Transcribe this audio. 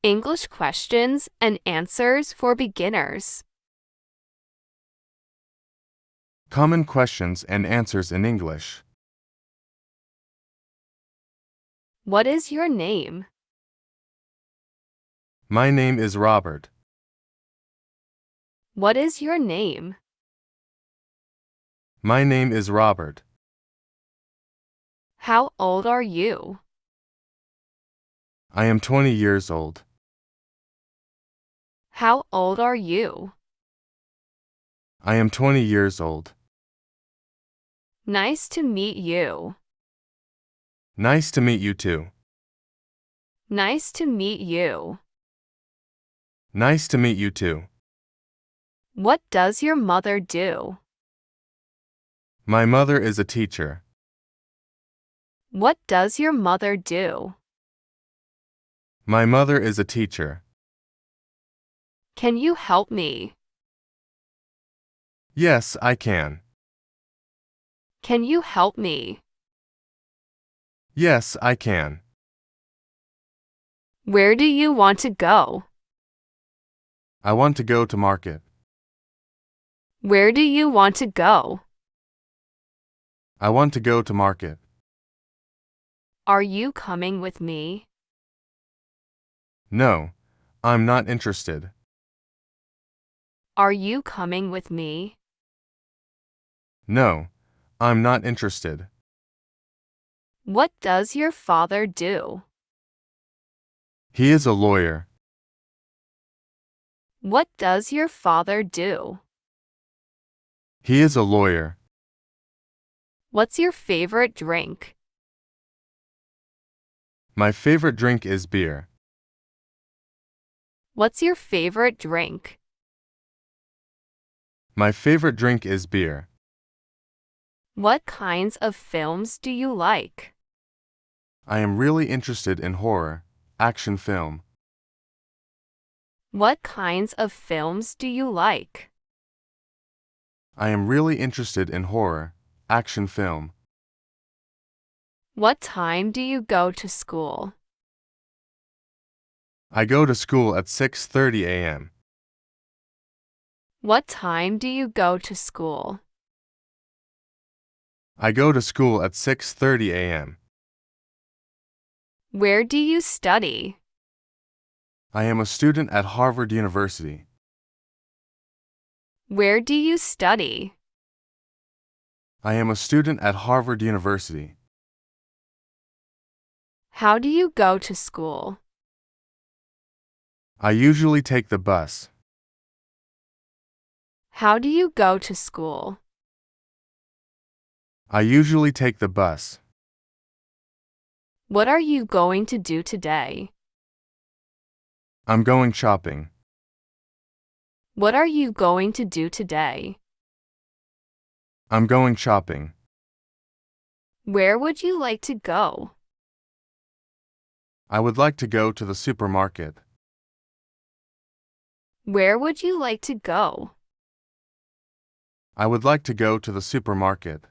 English questions and answers for beginners. Common questions and answers in English. What is your name? My name is Robert. What is your name? My name is Robert. How old are you? I am 20 years old. How old are you? I am 20 years old. Nice to meet you. Nice to meet you too. Nice to meet you. Nice to meet you too. What does your mother do? My mother is a teacher. What does your mother do? My mother is a teacher. Can you help me? Yes, I can. Can you help me? Yes, I can. Where do you want to go? I want to go to market. Where do you want to go? I want to go to market. Are you coming with me? No, I'm not interested. Are you coming with me? No, I'm not interested. What does your father do? He is a lawyer. What does your father do? He is a lawyer. What's your favorite drink? My favorite drink is beer. What's your favorite drink? My favorite drink is beer. What kinds of films do you like? I am really interested in horror, action film. What kinds of films do you like? I am really interested in horror, action film. What time do you go to school? I go to school at 6:30 a.m. What time do you go to school? I go to school at 6:30 a.m. Where do you study? I am a student at Harvard University. Where do you study? I am a student at Harvard University. How do you go to school? I usually take the bus. How do you go to school? I usually take the bus. What are you going to do today? I'm going shopping. What are you going to do today? I'm going shopping. Where would you like to go? I would like to go to the supermarket. Where would you like to go? I would like to go to the supermarket.